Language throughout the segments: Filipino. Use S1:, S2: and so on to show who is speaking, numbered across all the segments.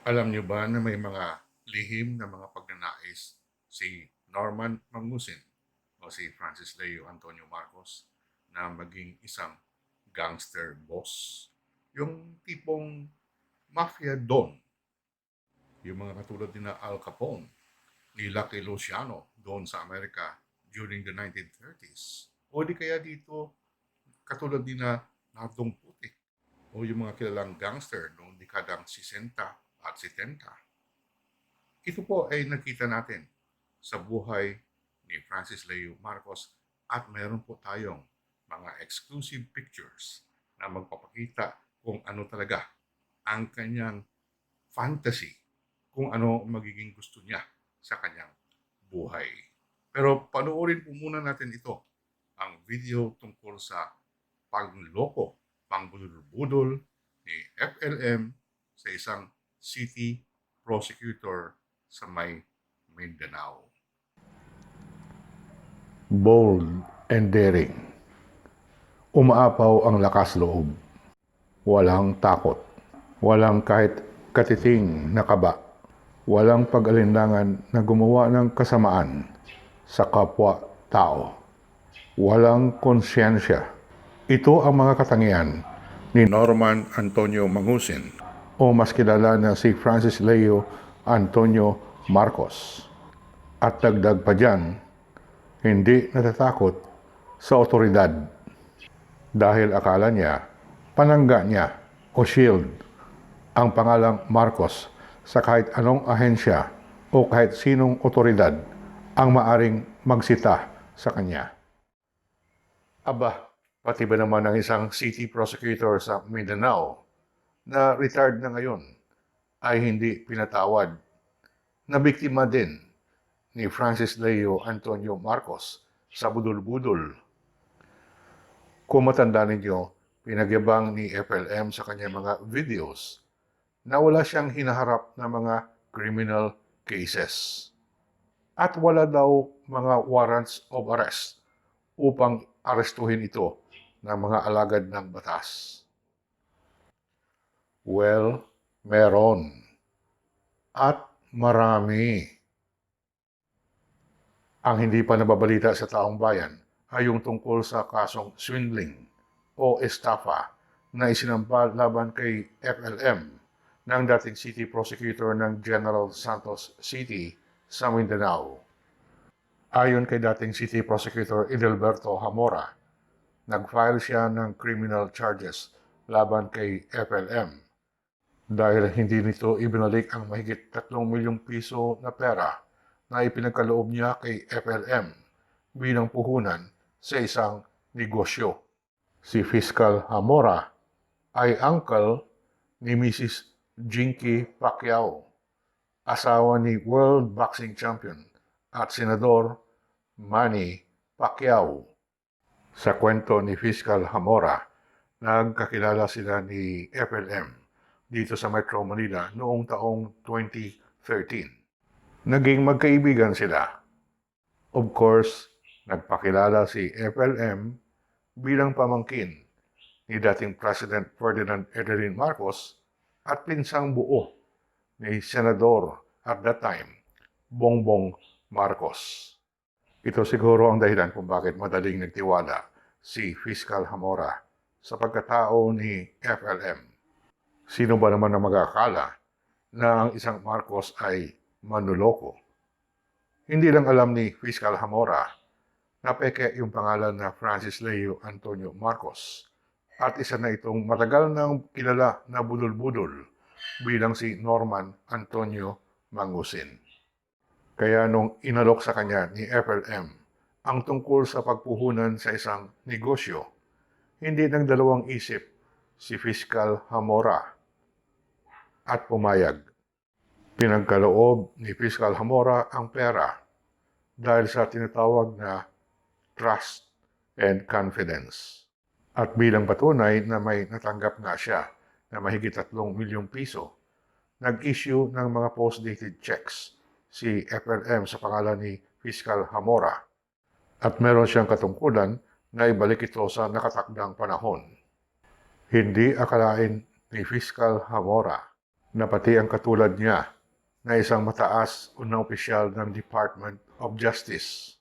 S1: Alam niyo ba na may mga lihim na mga pagnanais si Norman Mangusin o si Francis Leo Antonio Marcos na maging isang gangster boss? Yung tipong mafia don, yung mga katulad ni na Al Capone, ni Lucky Luciano doon sa Amerika during the 1930s. O di kaya dito katulad ni na Nadong Putik o yung mga kilalang gangster noong dekadang 60 at 70. Ito po ay nakita natin sa buhay ni Francis Leo Marcos at meron po tayong mga exclusive pictures na magpapakita kung ano talaga ang kanyang fantasy, kung ano magiging gusto niya sa kanyang buhay. Pero panoorin po muna natin ito, ang video tungkol sa pangloko, pangbudol-budol ni FLM sa isang city prosecutor sa may Mindanao. Bold and daring. Umaapaw ang lakas loob. Walang takot. Walang kahit katiting na kaba. Walang pag-alinlangan na gumawa ng kasamaan sa kapwa-tao. Walang konsyensya. Ito ang mga katangian ni Norman Antonio Mangusin o mas kilala na si Francis Leo Antonio Marcos. At dagdag pa dyan, hindi natatakot sa otoridad dahil akala niya, panangga niya o shield ang pangalang Marcos sa kahit anong ahensya o kahit sinong otoridad ang maaring magsita sa kanya. Aba, pati ba naman ang isang city prosecutor sa Mindanao na retired na ngayon ay hindi pinatawad na biktima din ni Francis Leo Antonio Marcos sa budol-budol. Kung matanda ninyo, pinagyabang ni FLM sa kanyang mga videos na wala siyang hinaharap na mga criminal cases. At wala daw mga warrants of arrest upang arestuhin ito ng mga alagad ng batas. Well, meron. At marami. Ang hindi pa nababalita sa taong bayan ay yung tungkol sa kasong swindling o estafa na isinampa laban kay FLM ng dating city prosecutor ng General Santos City sa Mindanao. Ayon kay dating city prosecutor Edelberto Hamora, nag-file siya ng criminal charges laban kay FLM dahil hindi nito ibinalik ang mahigit 3 milyong piso na pera na ipinagkaloob niya kay FLM bilang puhunan sa isang negosyo. Si Fiscal Hamora ay uncle ni Mrs. Jinky Pacquiao, asawa ni World Boxing Champion at Senador Manny Pacquiao. Sa kwento ni Fiscal Hamora, nagkakilala sila ni FLM dito sa Metro Manila noong taong 2013. Naging magkaibigan sila. Of course, nagpakilala si FLM bilang pamangkin ni dating President Ferdinand Edelin Marcos at pinsang buo ni Senador at that time, Bongbong Marcos. Ito siguro ang dahilan kung bakit madaling nagtiwala si Fiscal Hamora sa pagkatao ni FLM. Sino ba naman ang mag-akala na ang isang Marcos ay manloloko? Hindi lang alam ni Fiscal Hamora na peke yung pangalan na Francis Leo Antonio Marcos at isa na itong matagal nang kilala na budol-budol bilang si Norman Antonio Mangusin. Kaya nung inalok sa kanya ni FLM ang tungkol sa pagpuhunan sa isang negosyo, hindi nagdalawang isip si Fiscal Hamora at pumayag. Pinagkaloob ni Fiscal Hamora ang pera dahil sa tinatawag na trust and confidence. At bilang patunay na may natanggap nga siya na mahigit 3 milyong piso, nag-issue ng mga post-dated checks si FLM sa pangalan ni Fiscal Hamora at meron siyang katungkulan na ibalik ito sa nakatakdang panahon. Hindi akalain ni Fiscal Hamora na pati ang katulad niya na isang mataas na opisyal ng Department of Justice,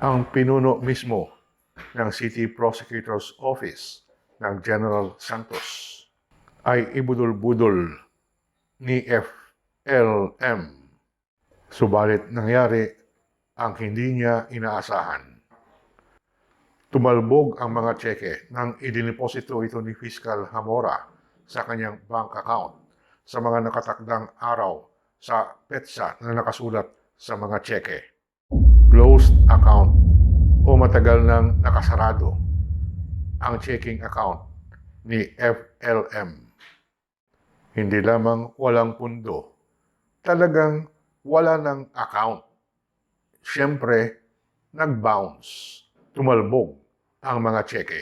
S1: ang pinuno mismo ng City Prosecutor's Office ng General Santos, ay ibudol-budol ni FLM. Subalit nangyari ang hindi niya inaasahan. Tumalbog ang mga tseke nang idiniposito ito ni Fiscal Zamora sa kanyang bank account sa mga nakatakdang araw sa petsa na nakasulat sa mga tseke. Closed account o matagal nang nakasarado ang checking account ni FLM. Hindi lamang walang pundo, talagang wala ng account. Siyempre, nag-bounce, tumalbog ang mga tseke.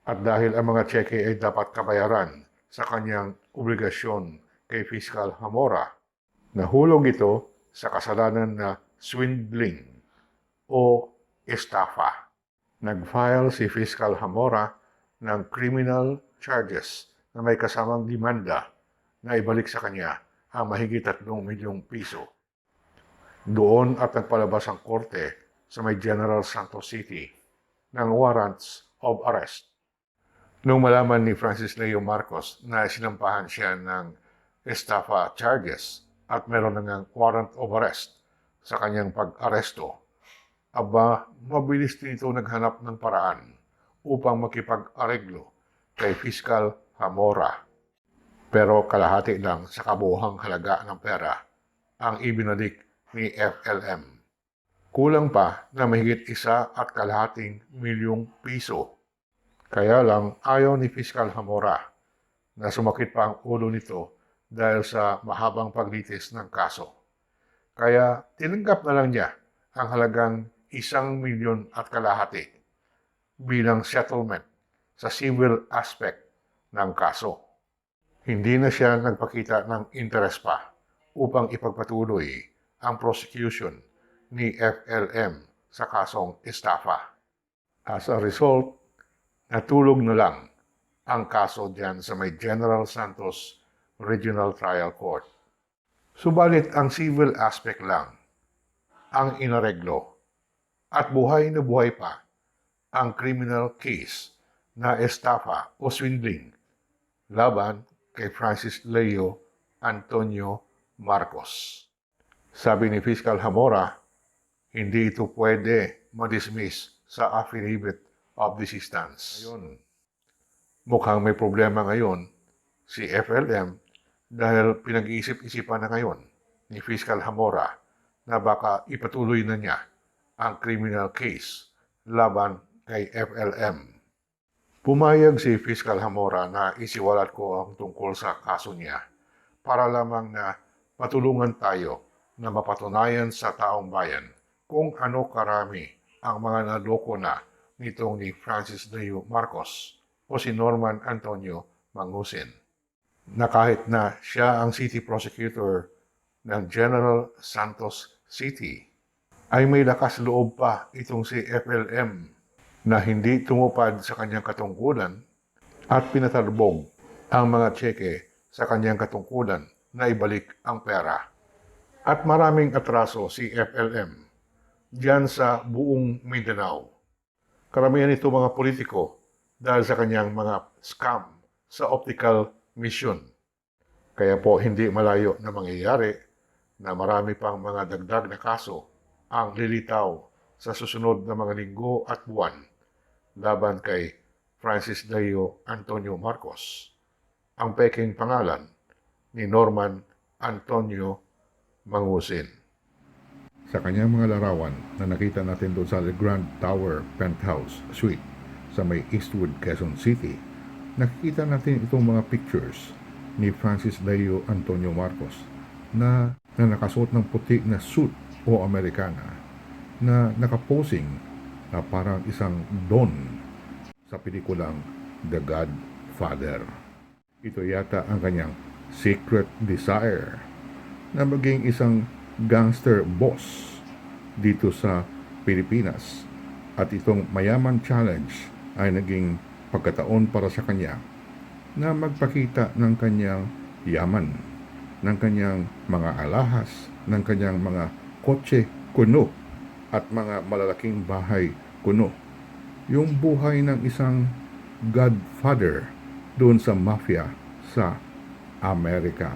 S1: At dahil ang mga tseke ay dapat kabayaran sa kanyang obligasyon kay Fiscal Zamora, nahulog ito sa kasalanan na swindling o estafa. Nag-file si Fiscal Zamora ng criminal charges na may kasamang demanda na ibalik sa kanya ang mahigit 3 milyong piso. Doon at nagpalabas ang korte sa may General Santos City ng warrants of arrest. Nung malaman ni Francis Leo Marcos na sinampahan siya ng estafa charges at meron na ngang warrant of arrest sa kanyang pag-aresto, mabilis din ito naghanap ng paraan upang makipag-areglo kay Fiscal Zamora. Pero kalahati lang sa kabuuhang halaga ng pera ang ibinalik ni FLM. Kulang pa na mahigit 1.5 milyong piso. Kaya lang ayaw ni Fiscal Zamora na sumakit pa ang ulo nito dahil sa mahabang paglitis ng kaso. Kaya tinanggap na lang niya ang halagang 1.5 milyon bilang settlement sa civil aspect ng kaso. Hindi na siya nagpakita ng interes pa upang ipagpatuloy ang prosecution ni FLM sa kasong estafa. As a result, natulog na lang ang kaso diyan sa may General Santos Regional Trial Court. Subalit ang civil aspect lang ang inareglo at buhay na buhay pa ang criminal case na estafa o swindling laban kay Francis Leo Antonio Marcos. Sabi ni Fiscal Zamora, hindi ito pwede ma-dismiss sa affidavit of desistance. Ngayon, mukhang may problema ngayon si FLM dahil pinag-iisip-isipan na ngayon ni Fiscal Zamora na baka ipatuloy na niya ang criminal case laban kay FLM. Pumayag si Fiscal Zamora na isiwalat ko ang tungkol sa kaso niya para lamang na matulungan tayo na mapatunayan sa taong bayan kung ano karami ang mga naloko na nitong ni Francis Leo Marcos o si Norman Antonio Mangusin. Na kahit na siya ang city prosecutor ng General Santos City, ay may lakas loob pa itong si FLM na hindi tumupad sa kanyang katungkulan at pinatalbog ang mga tseke sa kanyang katungkulan na ibalik ang pera. At maraming atraso si FLM diyan sa buong Mindanao. Karamihan ito mga politiko dahil sa kanyang mga scam sa optical mission. Kaya po hindi malayo na mangyayari na marami pang mga dagdag na kaso ang lilitaw sa susunod na mga linggo at buwan laban kay Francis Leo Antonio Marcos, ang peking pangalan ni Norman Antonio Mangusin. Sa kanyang mga larawan na nakita natin doon sa The Grand Tower Penthouse Suite sa may Eastwood, Quezon City, nakikita natin itong mga pictures ni Francis Leo Antonio Marcos na nakasuot ng puti na suit o Americana na nakaposing na parang isang don sa pelikulang The Godfather. Ito yata ang kanyang secret desire na maging isang gangster boss dito sa Pilipinas. At itong Mayaman Challenge ay naging pagkataon para sa kanya na magpakita ng kanyang yaman ng kanyang mga alahas, ng kanyang mga kotse kuno at mga malalaking bahay kuno. Yung buhay ng isang godfather doon sa mafia sa Amerika.